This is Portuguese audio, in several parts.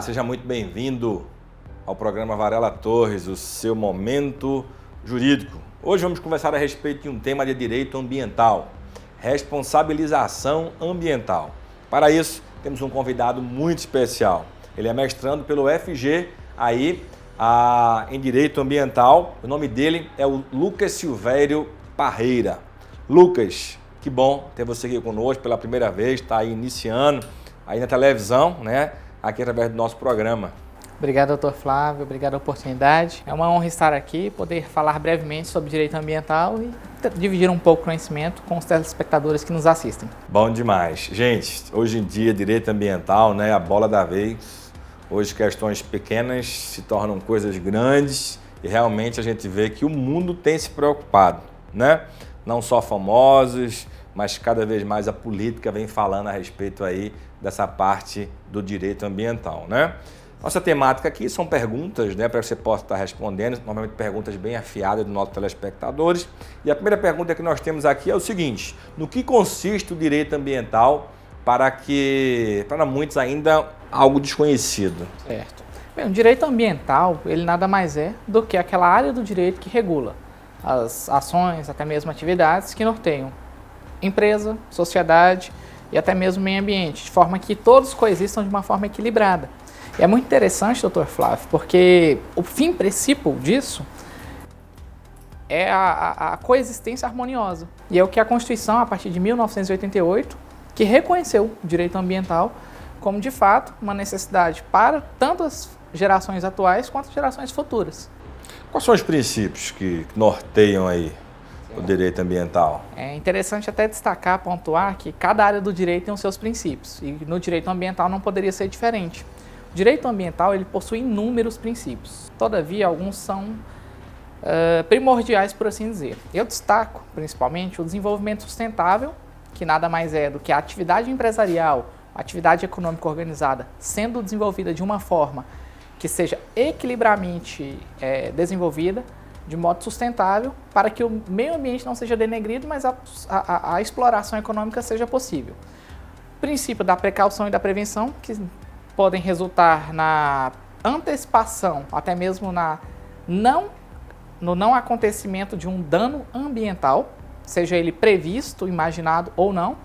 seja muito bem-vindo ao programa Varela Torres, o seu momento jurídico. Hoje vamos conversar a respeito de um tema de direito ambiental, responsabilização ambiental. Para isso, temos um convidado muito especial. Ele é mestrando pelo FG em Direito Ambiental. O nome dele é o Lucas Silvério Parreira. Lucas, que bom ter você aqui conosco pela primeira vez, está aí iniciando aí na televisão, né? Aqui através do nosso programa. Obrigado, doutor Flávio, obrigado a oportunidade. É uma honra estar aqui, poder falar brevemente sobre direito ambiental e dividir um pouco o conhecimento com os telespectadores que nos assistem. Bom demais. Gente, hoje em dia, direito ambiental, né, a bola da vez. Hoje questões pequenas se tornam coisas grandes e realmente a gente vê que o mundo tem se preocupado, né? Não só famosos, mas cada vez mais a política vem falando a respeito aí dessa parte do direito ambiental, né? Nossa temática aqui são perguntas, né, para que você possa estar respondendo, normalmente perguntas bem afiadas dos nossos telespectadores. E a primeira pergunta que nós temos aqui é o seguinte: no que consiste o direito ambiental para muitos ainda algo desconhecido? Certo. Bem, o direito ambiental, ele nada mais é do que aquela área do direito que regula as ações, até mesmo atividades que norteiam empresa, sociedade e até mesmo meio ambiente, de forma que todos coexistam de uma forma equilibrada. E é muito interessante, doutor Flávio, porque o fim princípio disso é a coexistência harmoniosa. E é o que a Constituição, a partir de 1988, que reconheceu o direito ambiental como, de fato, uma necessidade para tanto as gerações atuais quanto as gerações futuras. Quais são os princípios que norteiam aí o direito ambiental? É interessante até destacar, pontuar que cada área do direito tem os seus princípios e no direito ambiental não poderia ser diferente. O direito ambiental ele possui inúmeros princípios, todavia alguns são primordiais, por assim dizer. Eu destaco principalmente o desenvolvimento sustentável, que nada mais é do que a atividade empresarial, a atividade econômica organizada sendo desenvolvida de uma forma que seja equilibradamente desenvolvida, de modo sustentável, para que o meio ambiente não seja denegrido, mas a exploração econômica seja possível. O princípio da precaução e da prevenção, que podem resultar na antecipação, até mesmo no não acontecimento de um dano ambiental, seja ele previsto, imaginado ou não.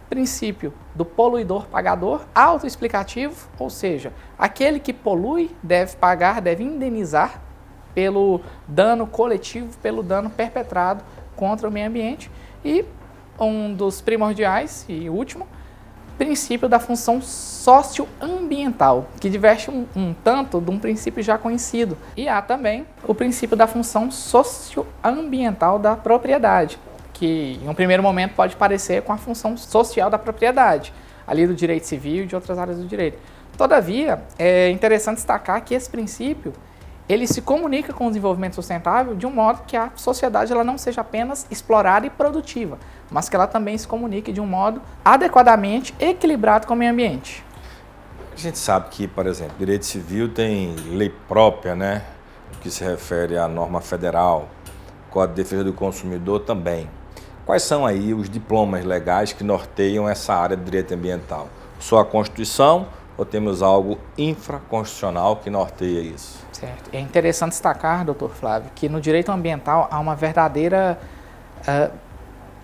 Princípio do poluidor pagador, autoexplicativo, ou seja, aquele que polui deve pagar, deve indenizar pelo dano coletivo, pelo dano perpetrado contra o meio ambiente. E um dos primordiais e último, princípio da função socioambiental, que diverte um tanto de um princípio já conhecido. E há também o princípio da função socioambiental da propriedade, que em um primeiro momento pode parecer com a função social da propriedade, ali do direito civil e de outras áreas do direito. Todavia, é interessante destacar que esse princípio ele se comunica com o desenvolvimento sustentável de um modo que a sociedade ela não seja apenas explorada e produtiva, mas que ela também se comunique de um modo adequadamente equilibrado com o meio ambiente. A gente sabe que, por exemplo, direito civil tem lei própria, né? No que se refere à norma federal, Código de Defesa do Consumidor também. Quais são aí os diplomas legais que norteiam essa área de direito ambiental? Só a Constituição ou temos algo infraconstitucional que norteia isso? Certo. É interessante destacar, doutor Flávio, que no direito ambiental há uma verdadeira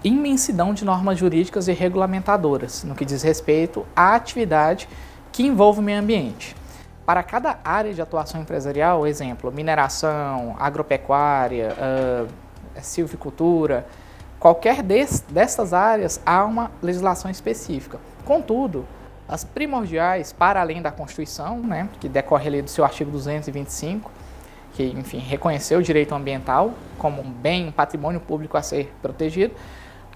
imensidão de normas jurídicas e regulamentadoras no que diz respeito à atividade que envolve o meio ambiente. Para cada área de atuação empresarial, exemplo, mineração, agropecuária, silvicultura, qualquer dessas áreas há uma legislação específica. Contudo, as primordiais, para além da Constituição, né, que decorre ali do seu artigo 225, que, enfim, reconheceu o direito ambiental como um bem, um patrimônio público a ser protegido,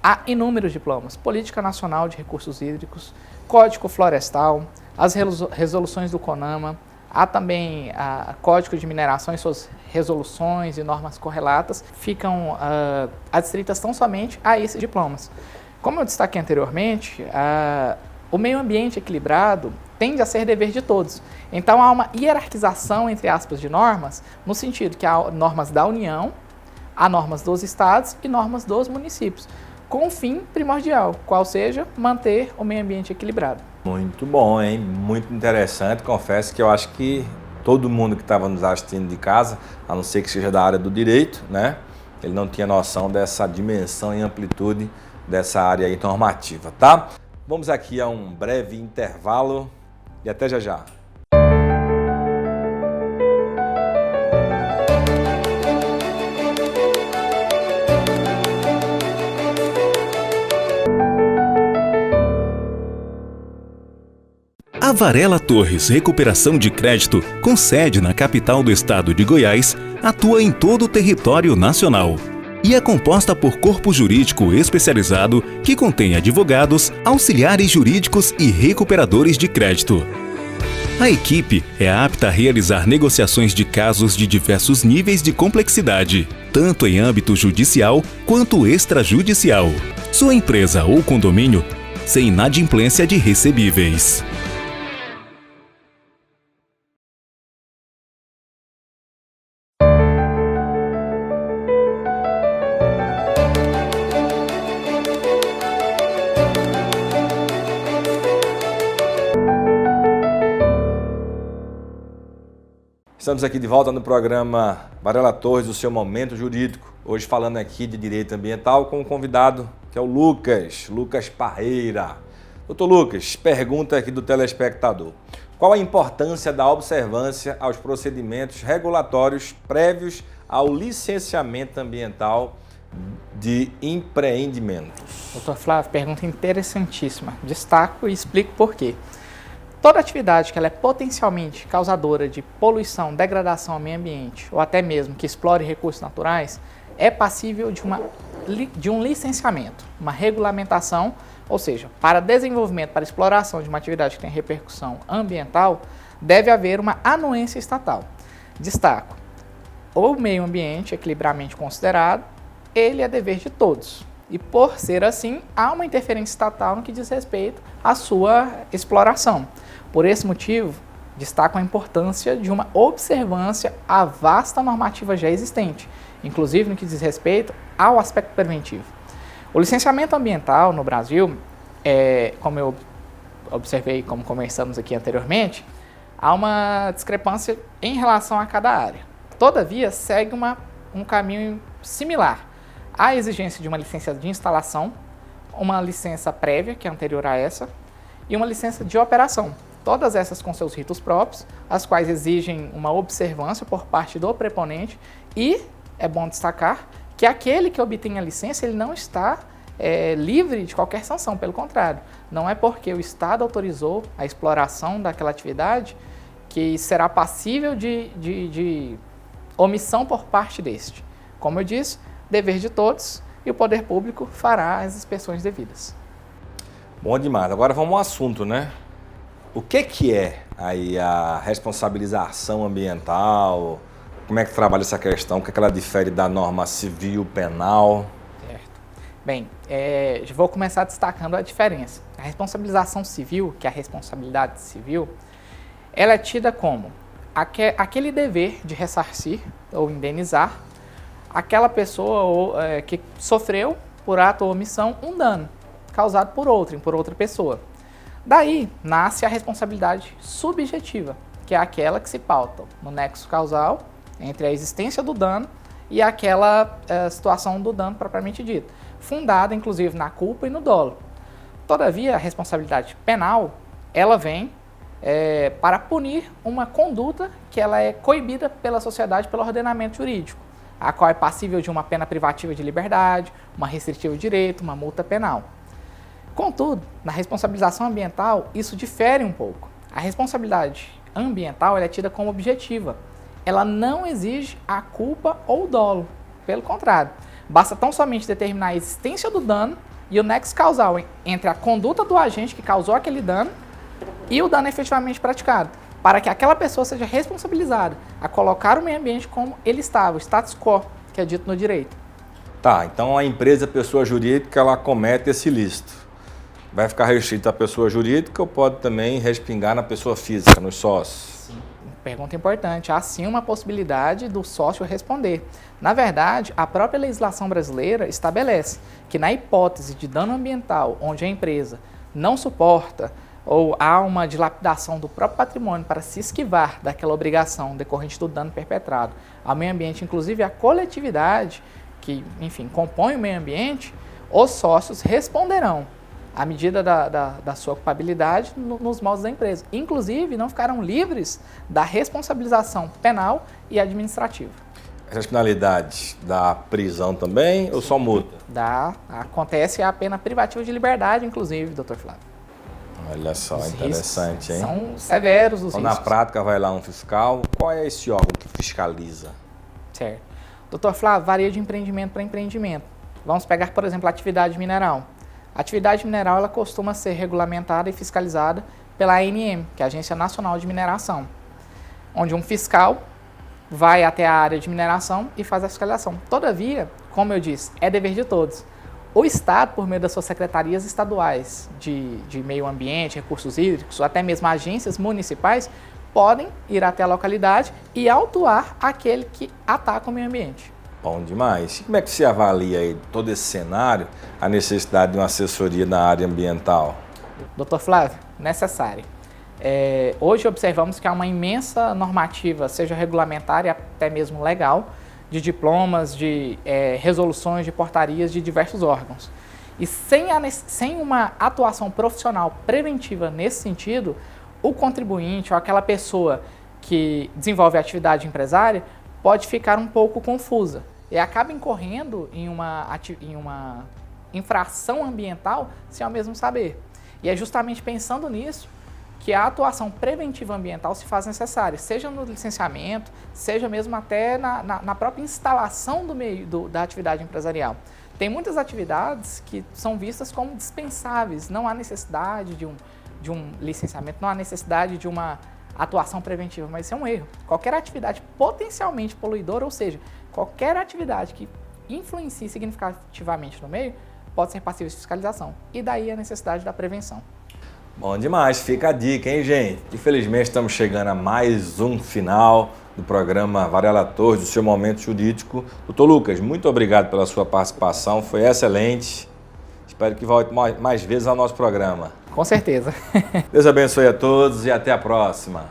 há inúmeros diplomas. Política Nacional de Recursos Hídricos, Código Florestal, as resoluções do CONAMA, há também Código de Mineração e suas resoluções e normas correlatas, ficam adstritas tão somente a esses diplomas. Como eu destaquei anteriormente, o meio ambiente equilibrado tende a ser dever de todos. Então há uma hierarquização, entre aspas, de normas, no sentido que há normas da União, há normas dos estados e normas dos municípios, com um fim primordial, qual seja manter o meio ambiente equilibrado. Muito bom, hein? Muito interessante. Confesso que eu acho que todo mundo que estava nos assistindo de casa, a não ser que seja da área do direito, né? Ele não tinha noção dessa dimensão e amplitude dessa área aí normativa, tá? Vamos aqui a um breve intervalo e até já já. A Varela Torres Recuperação de Crédito, com sede na capital do estado de Goiás, atua em todo o território nacional e é composta por corpo jurídico especializado que contém advogados, auxiliares jurídicos e recuperadores de crédito. A equipe é apta a realizar negociações de casos de diversos níveis de complexidade, tanto em âmbito judicial quanto extrajudicial. Sua empresa ou condomínio sem inadimplência de recebíveis. Estamos aqui de volta no programa Varela Torres, o seu momento jurídico. Hoje falando aqui de direito ambiental com um convidado que é o Lucas Parreira. Doutor Lucas, pergunta aqui do telespectador. Qual a importância da observância aos procedimentos regulatórios prévios ao licenciamento ambiental de empreendimentos? Doutor Flávio, pergunta interessantíssima. Destaco e explico por quê. Toda atividade que ela é potencialmente causadora de poluição, degradação ao meio ambiente ou até mesmo que explore recursos naturais é passível de um licenciamento, uma regulamentação, ou seja, para desenvolvimento, para exploração de uma atividade que tem repercussão ambiental, deve haver uma anuência estatal. Destaco, o meio ambiente equilibramente considerado, ele é dever de todos. E por ser assim, há uma interferência estatal no que diz respeito à sua exploração. Por esse motivo, destaco a importância de uma observância à vasta normativa já existente, inclusive no que diz respeito ao aspecto preventivo. O licenciamento ambiental no Brasil, como eu observei, como conversamos aqui anteriormente, há uma discrepância em relação a cada área. Todavia, segue um caminho similar. Há a exigência de uma licença de instalação, uma licença prévia, que é anterior a essa, e uma licença de operação. Todas essas com seus ritos próprios, as quais exigem uma observância por parte do preponente e é bom destacar que aquele que obtém a licença ele não está livre de qualquer sanção, pelo contrário. Não é porque o Estado autorizou a exploração daquela atividade que será passível de omissão por parte deste. Como eu disse, dever de todos e o poder público fará as inspeções devidas. Bom demais. Agora vamos ao assunto, né? O que é aí a responsabilização ambiental? Como é que trabalha essa questão? O que ela difere da norma civil, penal? Certo. Bem, vou começar destacando a diferença. A responsabilização civil, que é a responsabilidade civil, ela é tida como aquele dever de ressarcir ou indenizar aquela pessoa que sofreu, por ato ou omissão, um dano causado por outra pessoa. Daí nasce a responsabilidade subjetiva, que é aquela que se pauta no nexo causal entre a existência do dano e aquela situação do dano propriamente dita, fundada inclusive na culpa e no dolo. Todavia, a responsabilidade penal, ela vem para punir uma conduta que ela é coibida pela sociedade, pelo ordenamento jurídico, a qual é passível de uma pena privativa de liberdade, uma restritiva de direito, uma multa penal. Contudo, na responsabilização ambiental, isso difere um pouco. A responsabilidade ambiental ela é tida como objetiva. Ela não exige a culpa ou o dolo. Pelo contrário, basta tão somente determinar a existência do dano e o nexo causal entre a conduta do agente que causou aquele dano e o dano efetivamente praticado, para que aquela pessoa seja responsabilizada a colocar o meio ambiente como ele estava, o status quo, que é dito no direito. Tá, então a empresa, pessoa jurídica, ela comete esse ilícito. Vai ficar restrito à pessoa jurídica ou pode também respingar na pessoa física, nos sócios? Sim. Pergunta importante. Há sim uma possibilidade do sócio responder. Na verdade, a própria legislação brasileira estabelece que na hipótese de dano ambiental, onde a empresa não suporta ou há uma dilapidação do próprio patrimônio para se esquivar daquela obrigação decorrente do dano perpetrado ao meio ambiente, inclusive à coletividade que, enfim, compõe o meio ambiente, os sócios responderão à medida da sua culpabilidade nos moldes da empresa. Inclusive, não ficarão livres da responsabilização penal e administrativa. Essas penalidades da prisão também ou só multa? Acontece a pena privativa de liberdade, inclusive, doutor Flávio. Olha só, interessante, hein? São severos os então, riscos. Na prática, vai lá um fiscal. Qual é esse órgão que fiscaliza? Certo. Doutor Flávio, varia de empreendimento para empreendimento. Vamos pegar, por exemplo, a atividade mineral. A atividade mineral ela costuma ser regulamentada e fiscalizada pela ANM, que é a Agência Nacional de Mineração, onde um fiscal vai até a área de mineração e faz a fiscalização. Todavia, como eu disse, é dever de todos. O Estado, por meio das suas secretarias estaduais de meio ambiente, recursos hídricos, ou até mesmo agências municipais, podem ir até a localidade e autuar aquele que ataca o meio ambiente. Bom demais. E como é que você avalia aí todo esse cenário, a necessidade de uma assessoria na área ambiental? Doutor Flávio, necessário. Hoje observamos que há uma imensa normativa, seja regulamentar e até mesmo legal, de diplomas, de resoluções, de portarias de diversos órgãos. E sem uma atuação profissional preventiva nesse sentido, o contribuinte ou aquela pessoa que desenvolve a atividade empresária pode ficar um pouco confusa e acaba incorrendo em uma infração ambiental sem ao mesmo saber. E é justamente pensando nisso que a atuação preventiva ambiental se faz necessária, seja no licenciamento, seja mesmo até na própria instalação da atividade empresarial. Tem muitas atividades que são vistas como dispensáveis, não há necessidade de um licenciamento, não há necessidade de uma atuação preventiva, mas isso é um erro. Qualquer atividade potencialmente poluidora, ou seja, qualquer atividade que influencie significativamente no meio, pode ser passível de fiscalização. E daí a necessidade da prevenção. Bom demais, fica a dica, hein, gente? Infelizmente estamos chegando a mais um final do programa Varela Torres, do seu Momento Jurídico. Doutor Lucas, muito obrigado pela sua participação, foi excelente. Espero que volte mais vezes ao nosso programa. Com certeza. Deus abençoe a todos e até a próxima.